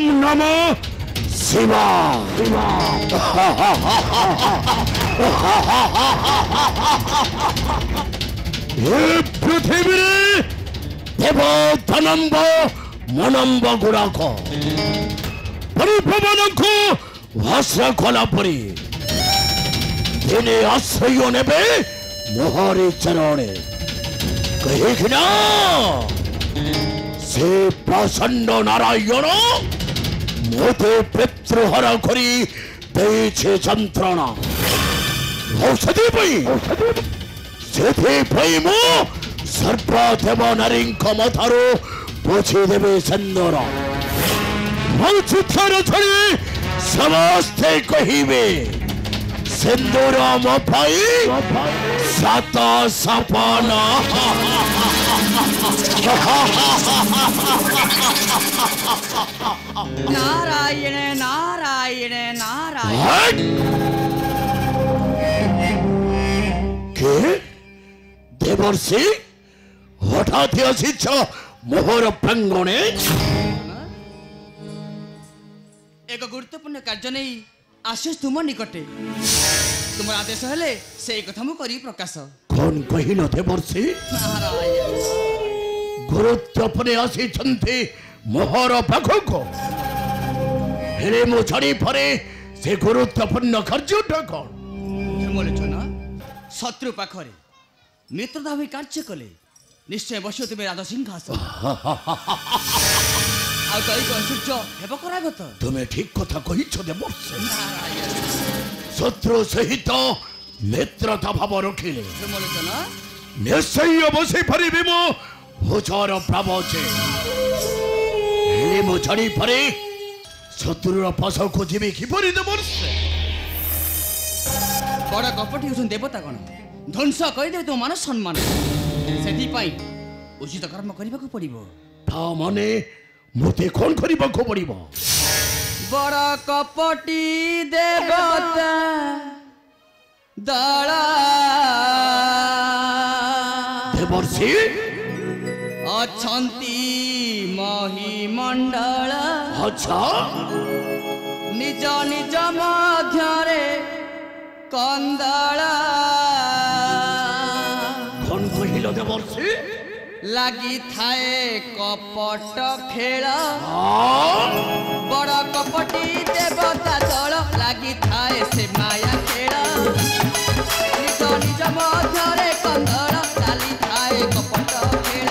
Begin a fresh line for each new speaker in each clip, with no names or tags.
ओम नमो शिवा पृथ्वी देव धनंब मनंब गुड़ाक परिभ्रमण को भाषा खोला परी दिने आश्रय नेबे मोहरे चरणे कहिना से प्रचंड नारायण मोते पितृहर करी देछे जंत्रणा औषधि पई मो सर्पदेव नारी मथारो पोछी देवे सिंदूर मौचिथर छड़ी समस्ते कहिबे सिंदूर मो भाई सात सपना
नारायण नारायण नारायण
के देवर्षि हठात आसीछ मोहर प्रांगणे
एक गुरुत्वपूर्ण कार्य नहीं आशीष तुम निकटे तुम आदेश हेले से कथा मु करी प्रकाश
कौन कहिल देवर्षि
नारायण
गुरुत्वपूर्ण आसीछन्ते मोहर पाखको हेले मु जानी परे से गुरुत्वपूर्ण कार्यटा कौन
हेमलोचन शत्रु पाखरे मित्रता भाई कार्य कले निश्चय बसियो तुम राजा सिंहासन सूर्य हेब करागत
तुम्हें ठीक कथा कहिछ देवर्षि शत्रु सहित मित्रता भाव रखिले
हेमलोचन
निश्चय बसी पारिबे मो हुजर प्रभुजे हेले मु जानी परे शत्रुर पास को जीवे किपरि देवर्षि
बड़ कपटी होसन देवता गण ध्वंस कहीदे तो मान सम्मान से उचित कर्म करने को पड़ो
ता माने मोते कौन करने को पड़ो
बड़ कपटी देवता दला
देवर्षि
अछंती महिमंडल
अच्छा
निज निज मध्यरे कंदला
कौन कहिल देवर्षि
लगी थाए कपट खेल बड़ कपटी देवता दल लगी थाए से माया खेल निज निज मध्यरे कंदल चाली थाए कपट खेल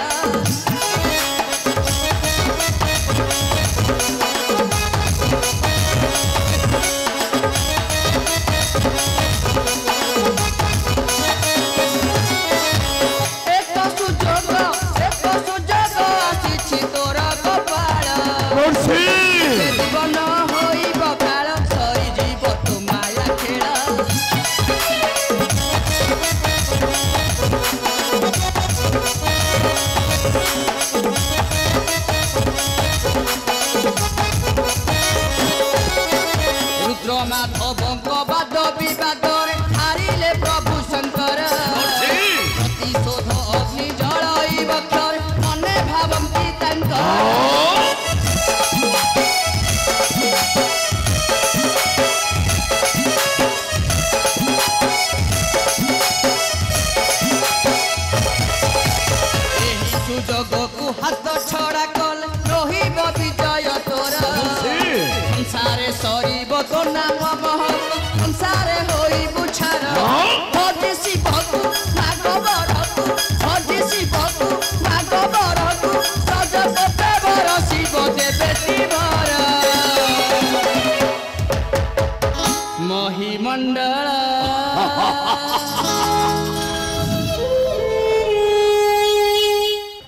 महिमंडल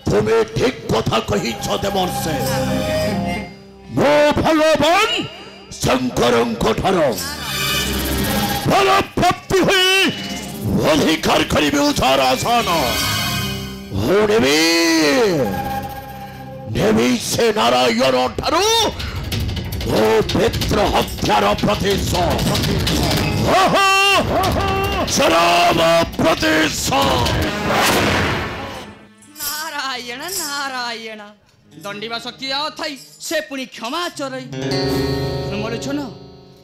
तुम्हें ठीक कथा कहिछ देवर्षि मो भगवान शंकर फल प्राप्ति हुई अधिकार करिबे उचार आसान देवी से नारायण ठारू ओ पितृ हत्यार शराब
नारायण नारायण दंडीबास किया थाई से पुणी क्षमा चोरई मरुछन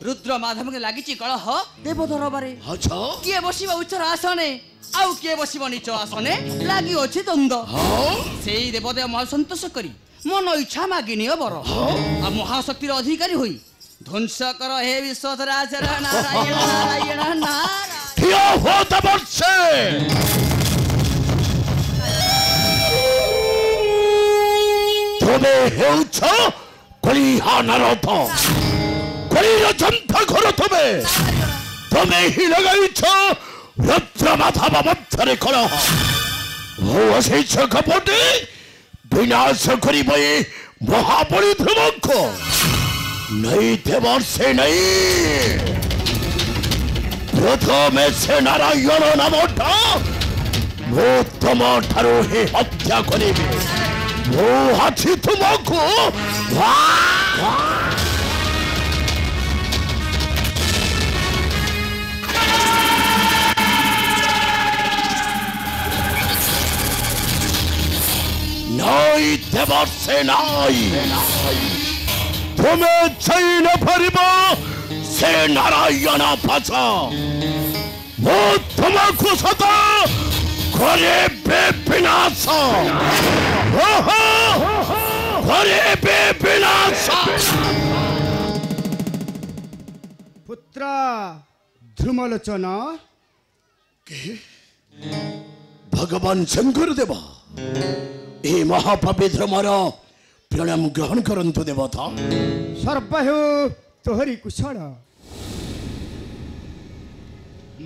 रुद्र माधव के लागी कलह देव दरबारे
अच्छा
किए बसिबा उच्चर आसने आउ किए बसिबा नीच आसने लागी अछि द्वंद्व सेई देवदेव महा संतोष करी मन इच्छा मागिनियो बर आ महाशक्तिर अधिकारी होई ध्वंस कर हे विश्वराज नारायण नारायण नारायण
ठिया हो तबसे तुम्हें हेउछ कलिहा नरथ कलिर जंता घर तुम्हें ही लगाइछ रुद्र माधव मध्यरे कलह हो असेछ कपटे विनाश करिबे महाबली ध्रुवक नहीं देवर से नहीं प्रथमे से नारायण नामटा मो तुम ठारो हे हत्या करिबे मो हाथी तुमको नहीं देवर से नहीं तुम्हें चैन फरिब से नारायण पाछ मो तुमको सदा करे विनाश करे विनाश
पुत्र ध्रुमलोचन
भगवान शंकर देवा ए महापवित्र मारा प्रणाम ग्रहण करंतु देवता
सर्वहु तोहरी कुशल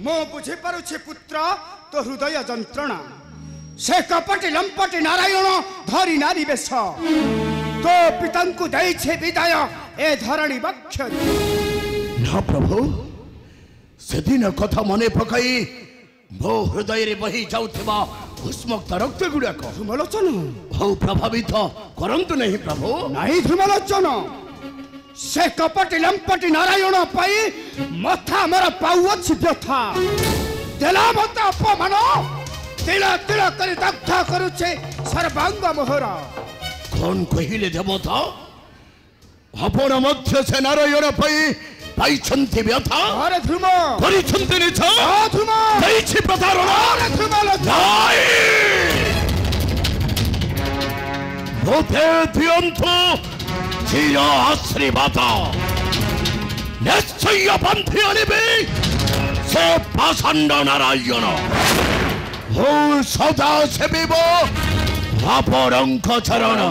मो बुझी पारुछि पुत्र तो हृदय जंत्रणा से कपटी लंपटी नारायण धरी नारी बेश तो पितांकु दैछे विदाय ए धरणी वक्ष
ना प्रभु सेदिन कथा मने पकाई मो हृदय रे बही जाउथिबा उष्मक्त रक्त गुड़ाक
ध्रुमलोचन
बहु प्रभावित करंतु नहीं प्रभु
नहीं ध्रुमलोचन से कपटी लंपटी नारायण पाई मथा मोर पाउछि व्यथा देला मत अपमान तिल तिल करी दग्ध करुछे सर्वांग मोहरा
कौन कहिले देवता आपण मध्य से नारायण पाई छंती व्यथा
अरे ध्रुम
करी छंती निछ
आ ध्रुम
दैछि प्रतारण
अरे ध्रुमलोचन
भूते दियंतु चिर आशीर्वाद निश्चय पंथी आनिबे से पाषांड नारायण हो सदा सेविब आपणक चरण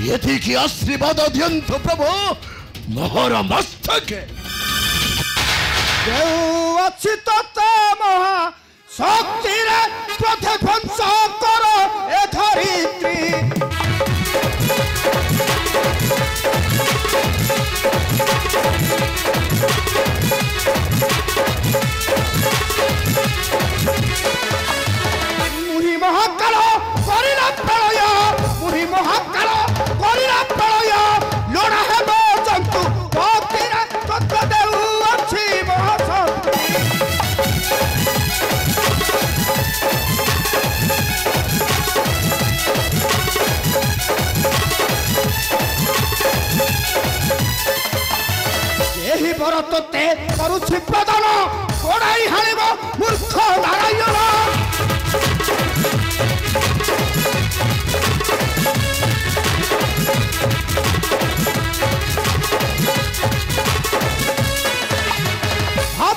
यदि की आशीर्वाद दियंतु प्रभु मोहर मस्तके
देव अछि तते महा शक्ति रे पथे ध्वंस कर ए धरित्री मुहि महाकाल करिला प्रलय मुहि महाकाल करिला प्रलय लोड़ा हेब जंतु भक्तिरे तत्व देव अछि महाशक्ति यही बर तोते करुछि प्रदान कोड़ाई हालिब मूर्ख नारायण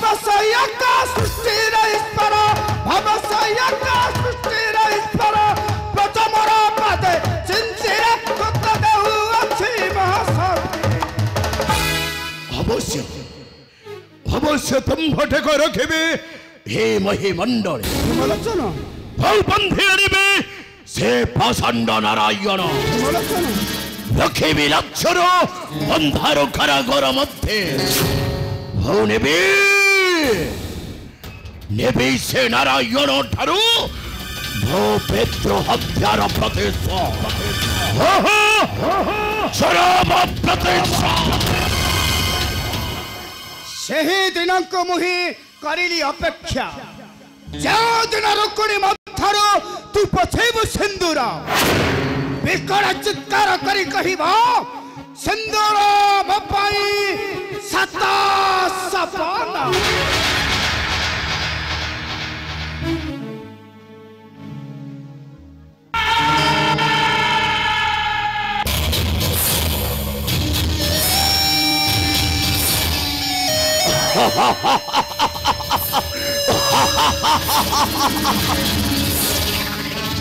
भवसय का सृष्टि ईश्वर भवसय का सृष्टि ईश्वर प्रथमर पादे चिंतिरे तत्व देव अछि महाशक्ति
अवश्य अवश्य तुम भटे को रखिबे हे महिमंडल
ध्रुमलोचन
बहु बंधे आनिबे से पाषांड नारायण रखिबे लक्षर अंधार कारागार मध्य बहु नेबे से नारायण ठारू भो पितृ हत्यार प्रदेश चरम प्रदेश
सही दिन को मुहि करिली अपेक्षा जो दिन रुकुणी मथरो तू पछेबु सिंदूर ବିକଳ ଚିତ୍କାର କରି କହିବ ସିନ୍ଦୁର ମୋ ପାଇଁ ସାତ ସପନ।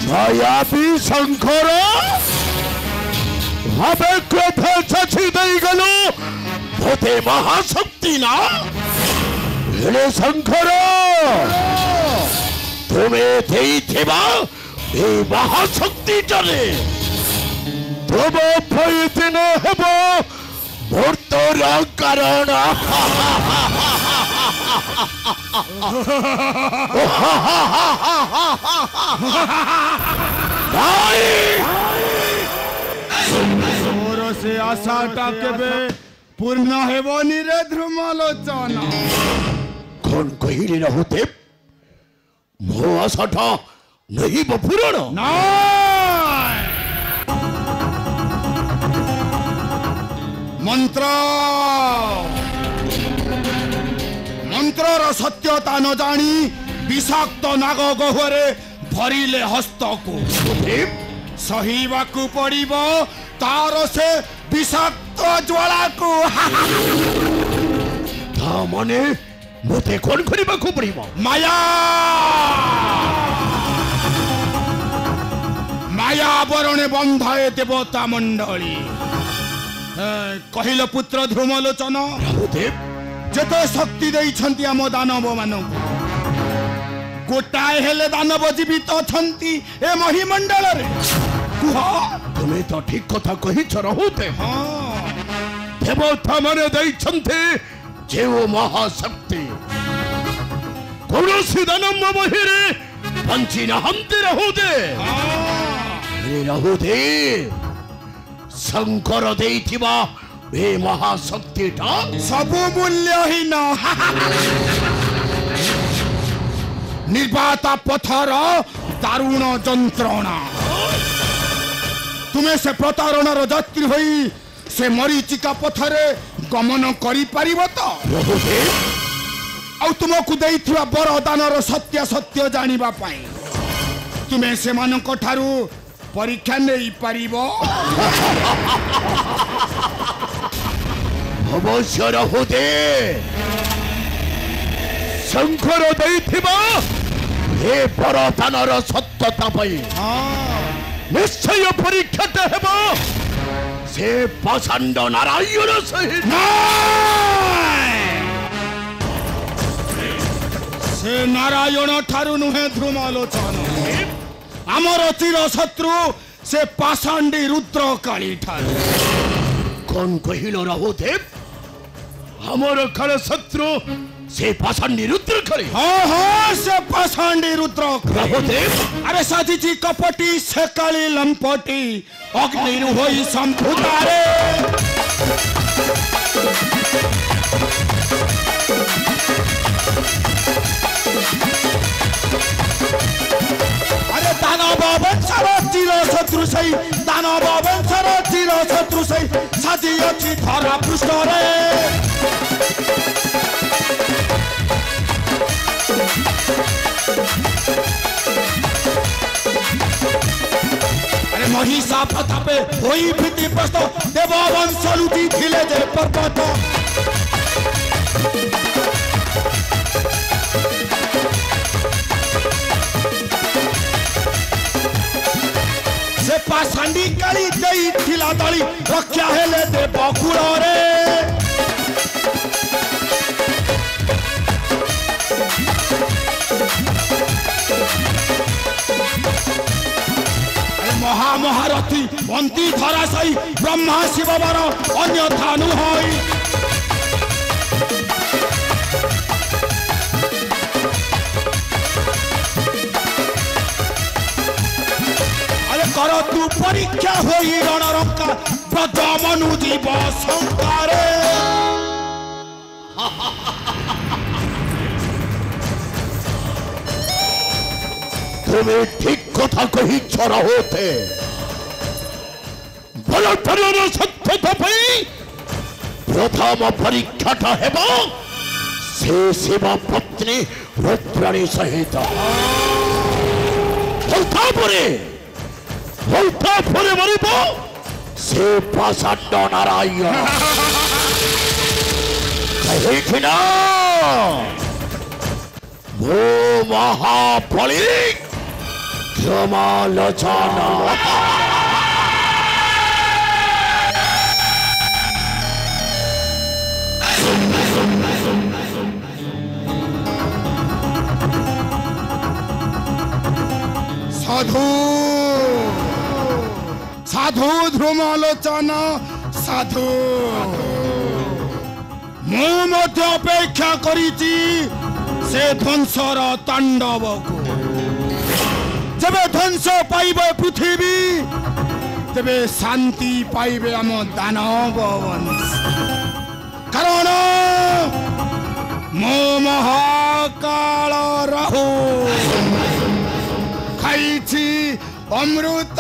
মায়াবী শঙ্কর ভাবে ক্রোধে চাছি দেই গেল ভূতে মহাশক্তি না হেলে শঙ্কর তুমি ଦେଇଥିବା এই মহাশক্তিটারে তব প্রয়োজন ହେବ মৃত্যুর কারণ।
তোর সে আশাটা কেবে পূর্ণ হেবনি রে ধ্রুমলোচন।
কোন কহিলি রহুতে ମୋ ଆଶାଟା ନହିବ ପୂରଣ।
ମନ୍ତ୍ର ମନ୍ତ୍ରର ସତ୍ୟତା ନ ଜାଣି ବିଷାକ୍ତ ନାଗ ଗହ୍ୱରେ ଭରିଲେ ହସ୍ତକୁ ସହିବାକୁ ପଡ଼ିବ ତାର ସେ ବିଷାକ୍ତ ଜ୍ୱାଳାକୁ।
ତା ମାନେ ମୋତେ କଣ କରିବାକୁ ପଡ଼ିବ?
ମାୟା ବରଣେ ବନ୍ଧାଏ ଦେବତା ମଣ୍ଡଳୀ। କହିଲ ପୁତ୍ର ଧ୍ରୁମଲୋଚନ ଯେତେ ଶକ୍ତି ଦେଇଛନ୍ତି ଆମ ଦାନବ ମାନଙ୍କୁ ଗୋଟାଏ ହେଲେ ଦାନବ ଜୀବିତ ଅଛନ୍ତି ଏ ମହିମଣ୍ଡଳରେ? କୁହ।
ତୁମେ ତ ଠିକ କଥା କହିଛ ରହୁତେ। ଦେବତା ମାନେ ଦେଇଛନ୍ତି ଯେଉଁ ମହାଶକ୍ତି କୌଣସି ଦାନବ ବହିରେ ବଞ୍ଚି ନାହାନ୍ତି ରହୁତେ। ରହୁତେ ଶଙ୍କର ଦେଇଥିବା ଏ ମହାଶକ୍ତିଟା
ସବୁ ମୂଲ୍ୟହୀନ ନିର୍ବାତା ପଥର ଦାରୁଣ ଯନ୍ତ୍ରଣା। ତୁମେ ସେ ପ୍ରତାରଣାର ଯାତ୍ରୀ ହୋଇ ସେ ମରିଚିକା ପଥରେ ଗମନ କରିପାରିବ ତ? ଆଉ ତୁମକୁ ଦେଇଥିବା ବରଦାନର ସତ୍ୟାସତ୍ୟ ଜାଣିବା ପାଇଁ ତୁମେ ସେମାନଙ୍କ ଠାରୁ ପରୀକ୍ଷା ନେଇପାରିବ?
ଅବଶ୍ୟ ରହୁତେ ଶଙ୍କର ଦେଇଥିବା ଏ ବରଦାନର ସତ୍ୟତା ପାଇଁ ନିଶ୍ଚୟ ପରୀକ୍ଷାଟା ହେବ ସେ ପାଷାଣ୍ଡ ନାରାୟଣ ସହିତ।
ସେ ନାରାୟଣ ଠାରୁ ନୁହେଁ ଧ୍ରୁମଲୋଚନ, ଆମର ଚିର ଶତ୍ରୁ ସେ ପାଷାଣ୍ଡୀ ରୁଦ୍ରକାଳୀ ଠାରୁ।
କଣ କହିଲ ରହୁତେ? ଆମର କାଳ ଶତ୍ରୁ ସେ ପାଷାଣ୍ଡୀ ରୁଦ୍ରକାଳୀ?
ହଁ ସେ ପାଷାଣ୍ଡୀ ରୁଦ୍ରକାଳୀ।
ରହୁତେ
ଆରେ ସାଜିଛି କପଟି ସେ କାଳି ଲମ୍ପଟି ଅଗ୍ନିରୁ ହୋଇ ସମ୍ଭୁତାରେ। আরে দানব বংশর চির শত্রু সেই দানব বংশর চির শত্রু সেই সাজিয়েছি ধরা পৃষ্ঠরে। আরে মহিষা প্রতাপে হই ভীতিগ্রস্ত দেব বংশ লুটি ছিলে যে পর্বত। ସେ ପାଷାଣ୍ଡୀ କାଳି ଦେଇଥିଲା ଦଳି ରକ୍ଷା ହେଲେ ଦେବ କୂଳରେ। ମହାମହାରଥୀ ବନ୍ତୀ ଧରାଶୟୀ ବ୍ରହ୍ମା ଶିବ ବର ଅନ୍ୟଥା ନୁହଇ। কর তু পরীক্ষা হই রণরঙ্কা ব্রজ মনু জীব শঙ্কারে।
তুমি ঠিক কথা কহিছ রহুতে। ଫଳଠାରୁ ସତ୍ୟତା ପାଇଁ ପ୍ରଥମ ପରୀକ୍ଷାଟା ହେବ ସେ ଶିବ ପତ୍ନୀ ରୁଦ୍ରାଣୀ ସହିତ। ତାପରେ ମରିବ ସେ ପ୍ରସନ୍ନ ନାରାୟଣ। କାହିଁକି ନା ମୋ ମହାବଳୀ କ୍ଷମାଲୋଚନ।
साधु साधु ध्रुमालोचन साधु मु मध्य अपेक्षा करिछि से ध्वंसर तांडव को। जब ध्वंस पाइबे पृथ्वी तबे शांति पाइबे आम दानव वंश। कारण मो महाकाल राहु खाइछि अमृत।